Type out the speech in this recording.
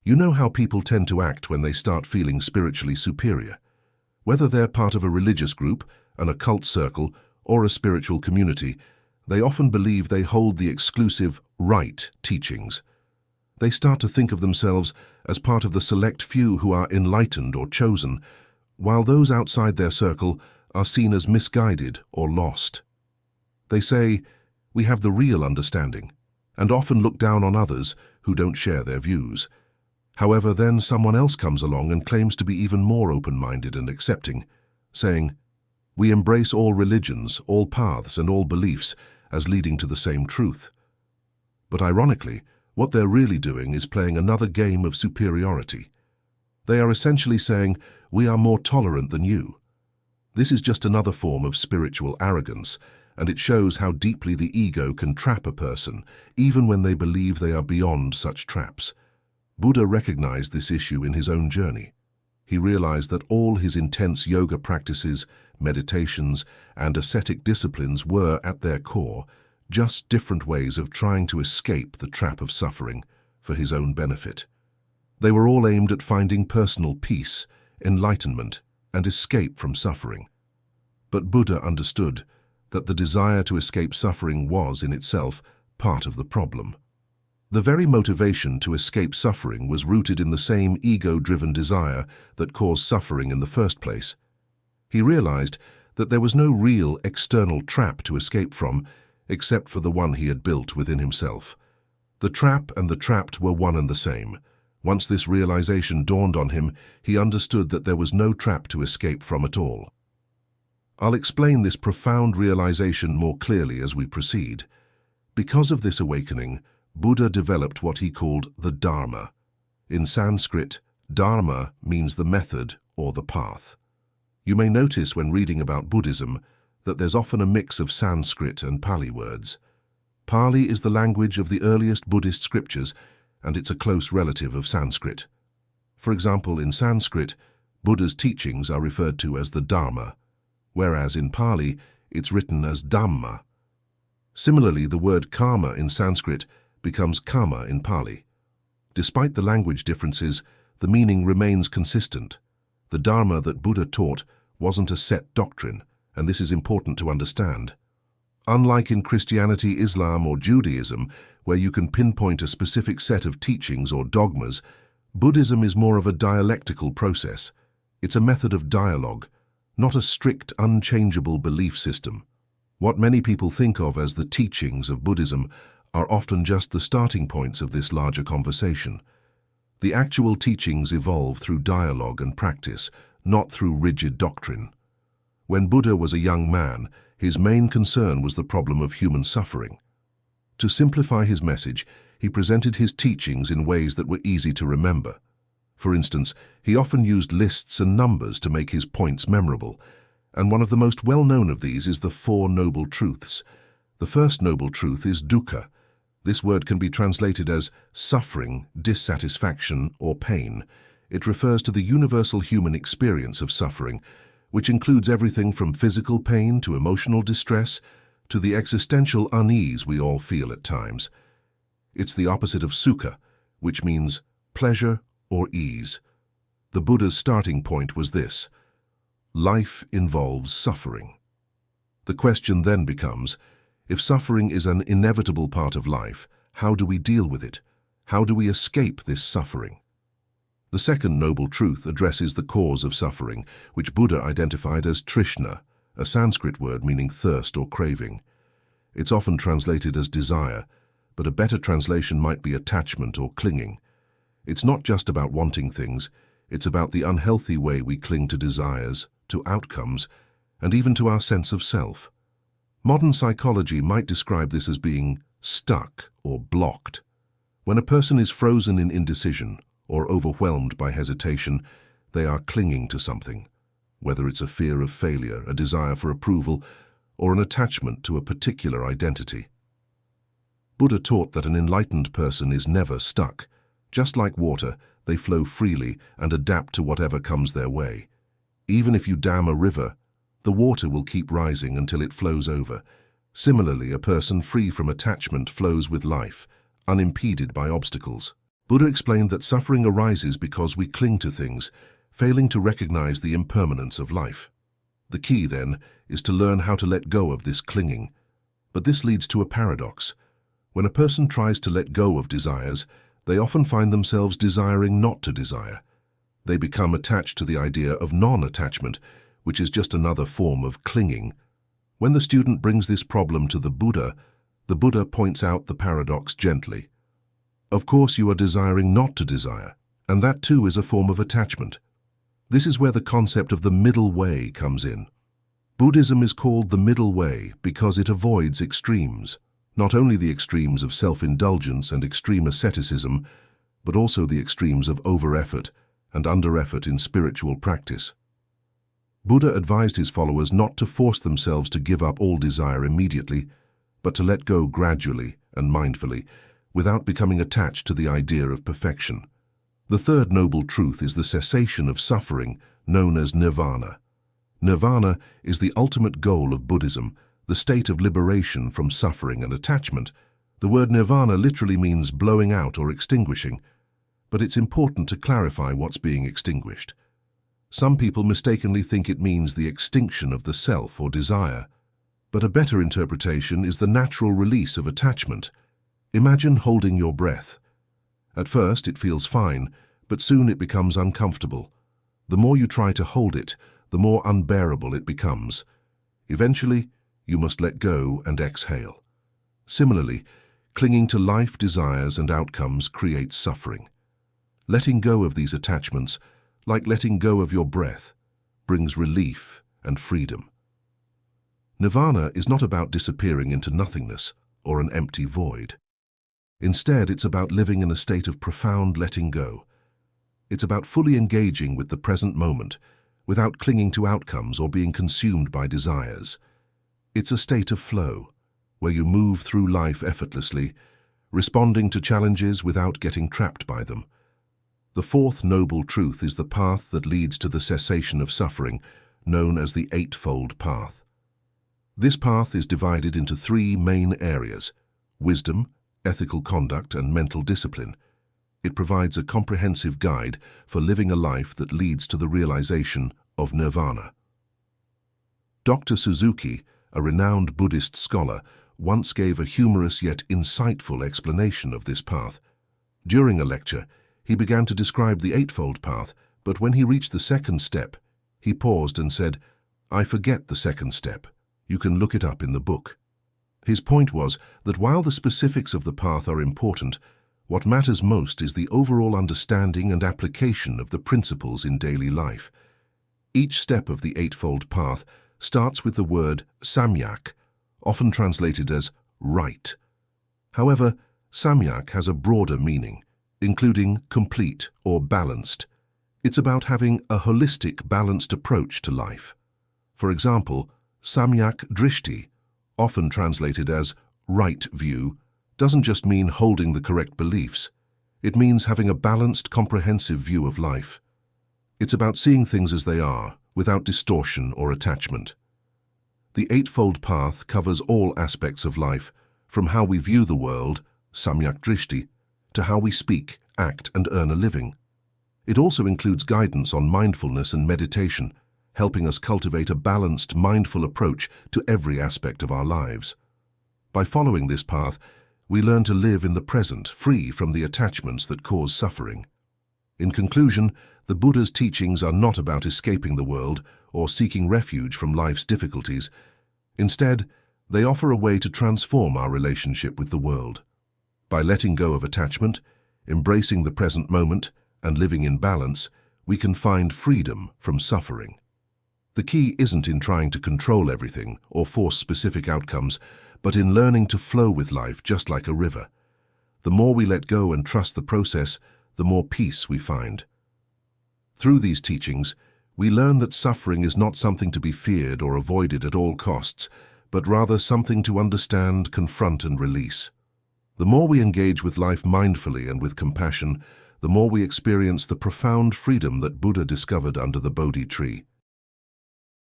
You know how people tend to act when they start feeling spiritually superior. Whether they're part of a religious group, an occult circle, or a spiritual community, they often believe they hold the exclusive right teachings. They start to think of themselves as part of the select few who are enlightened or chosen, while those outside their circle are seen as misguided or lost. They say, "We have the real understanding," and often look down on others who don't share their views. However, then someone else comes along and claims to be even more open-minded and accepting, saying, "We embrace all religions, all paths, and all beliefs as leading to the same truth." But ironically, what they're really doing is playing another game of superiority. They are essentially saying, "We are more tolerant than you." This is just another form of spiritual arrogance, and it shows how deeply the ego can trap a person, even when they believe they are beyond such traps. Buddha recognized this issue in his own journey. He realized that all his intense yoga practices, meditations, and ascetic disciplines were, at their core, just different ways of trying to escape the trap of suffering for his own benefit. They were all aimed at finding personal peace, enlightenment, and escape from suffering. But Buddha understood that the desire to escape suffering was, in itself, part of the problem. The very motivation to escape suffering was rooted in the same ego-driven desire that caused suffering in the first place. He realized that there was no real external trap to escape from, except for the one he had built within himself. The trap and the trapped were one and the same. Once this realization dawned on him, he understood that there was no trap to escape from at all. I'll explain this profound realization more clearly as we proceed. Because of this awakening, Buddha developed what he called the Dharma. In Sanskrit, Dharma means the method or the path. You may notice when reading about Buddhism that there's often a mix of Sanskrit and Pali words. Pali is the language of the earliest Buddhist scriptures, and it's a close relative of Sanskrit. For example, in Sanskrit, Buddha's teachings are referred to as the Dharma, whereas in Pali, it's written as Dhamma. Similarly, the word karma in Sanskrit becomes kama in Pali. Despite the language differences, the meaning remains consistent. The Dharma that Buddha taught wasn't a set doctrine, and this is important to understand. Unlike in Christianity, Islam, or Judaism, where you can pinpoint a specific set of teachings or dogmas, Buddhism is more of a dialectical process. It's a method of dialogue, not a strict, unchangeable belief system. What many people think of as the teachings of Buddhism are often just the starting points of this larger conversation. The actual teachings evolve through dialogue and practice, not through rigid doctrine. When Buddha was a young man, his main concern was the problem of human suffering. To simplify his message, he presented his teachings in ways that were easy to remember. For instance, he often used lists and numbers to make his points memorable, and one of the most well-known of these is the Four Noble Truths. The first noble truth is dukkha. This word can be translated as suffering, dissatisfaction, or pain. It refers to the universal human experience of suffering, which includes everything from physical pain to emotional distress to the existential unease we all feel at times. It's the opposite of sukha, which means pleasure or ease. The Buddha's starting point was this: life involves suffering. The question then becomes, if suffering is an inevitable part of life, how do we deal with it? How do we escape this suffering? The second noble truth addresses the cause of suffering, which Buddha identified as trishna, a Sanskrit word meaning thirst or craving. It's often translated as desire, but a better translation might be attachment or clinging. It's not just about wanting things, it's about the unhealthy way we cling to desires, to outcomes, and even to our sense of self. Modern psychology might describe this as being stuck or blocked. When a person is frozen in indecision or overwhelmed by hesitation, they are clinging to something, whether it's a fear of failure, a desire for approval, or an attachment to a particular identity. Buddha taught that an enlightened person is never stuck. Just like water, they flow freely and adapt to whatever comes their way. Even if you dam a river, the water will keep rising until it flows over. Similarly, a person free from attachment flows with life, unimpeded by obstacles. Buddha explained that suffering arises because we cling to things, failing to recognize the impermanence of life. The key, then, is to learn how to let go of this clinging. But this leads to a paradox. When a person tries to let go of desires, they often find themselves desiring not to desire. They become attached to the idea of non-attachment, which is just another form of clinging. When the student brings this problem to the Buddha points out the paradox gently. Of course, you are desiring not to desire, and that too is a form of attachment. This is where the concept of the middle way comes in. Buddhism is called the middle way because it avoids extremes, not only the extremes of self-indulgence and extreme asceticism, but also the extremes of over-effort and under-effort in spiritual practice. Buddha advised his followers not to force themselves to give up all desire immediately, but to let go gradually and mindfully, without becoming attached to the idea of perfection. The third noble truth is the cessation of suffering, known as Nirvana. Nirvana is the ultimate goal of Buddhism, the state of liberation from suffering and attachment. The word Nirvana literally means blowing out or extinguishing, but it's important to clarify what's being extinguished. Some people mistakenly think it means the extinction of the self or desire, but a better interpretation is the natural release of attachment. Imagine holding your breath. At first it feels fine, but soon it becomes uncomfortable. The more you try to hold it, the more unbearable it becomes. Eventually, you must let go and exhale. Similarly, clinging to life desires and outcomes creates suffering. Letting go of these attachments, like letting go of your breath, brings relief and freedom. Nirvana is not about disappearing into nothingness or an empty void. Instead, it's about living in a state of profound letting go. It's about fully engaging with the present moment without clinging to outcomes or being consumed by desires. It's a state of flow, where you move through life effortlessly, responding to challenges without getting trapped by them. The fourth noble truth is the path that leads to the cessation of suffering, known as the Eightfold Path. This path is divided into three main areas: wisdom, ethical conduct, and mental discipline. It provides a comprehensive guide for living a life that leads to the realization of Nirvana. Dr. Suzuki, a renowned Buddhist scholar, once gave a humorous yet insightful explanation of this path. During a lecture, he began to describe the Eightfold Path, but when he reached the second step, he paused and said, "I forget the second step. You can look it up in the book." His point was that while the specifics of the path are important, what matters most is the overall understanding and application of the principles in daily life. Each step of the Eightfold Path starts with the word samyak, often translated as right. However, samyak has a broader meaning, including complete or balanced. It's about having a holistic, balanced approach to life. For example, samyak drishti, often translated as right view, doesn't just mean holding the correct beliefs. It means having a balanced, comprehensive view of life. It's about seeing things as they are, without distortion or attachment. The Eightfold Path covers all aspects of life, from how we view the world, samyak drishti, to how we speak, act, and earn a living. It also includes guidance on mindfulness and meditation, helping us cultivate a balanced, mindful approach to every aspect of our lives. By following this path, we learn to live in the present, free from the attachments that cause suffering. In conclusion, the Buddha's teachings are not about escaping the world or seeking refuge from life's difficulties. Instead, they offer a way to transform our relationship with the world. By letting go of attachment, embracing the present moment, and living in balance, we can find freedom from suffering. The key isn't in trying to control everything or force specific outcomes, but in learning to flow with life just like a river. The more we let go and trust the process, the more peace we find. Through these teachings, we learn that suffering is not something to be feared or avoided at all costs, but rather something to understand, confront, and release. The more we engage with life mindfully and with compassion, the more we experience the profound freedom that Buddha discovered under the Bodhi tree.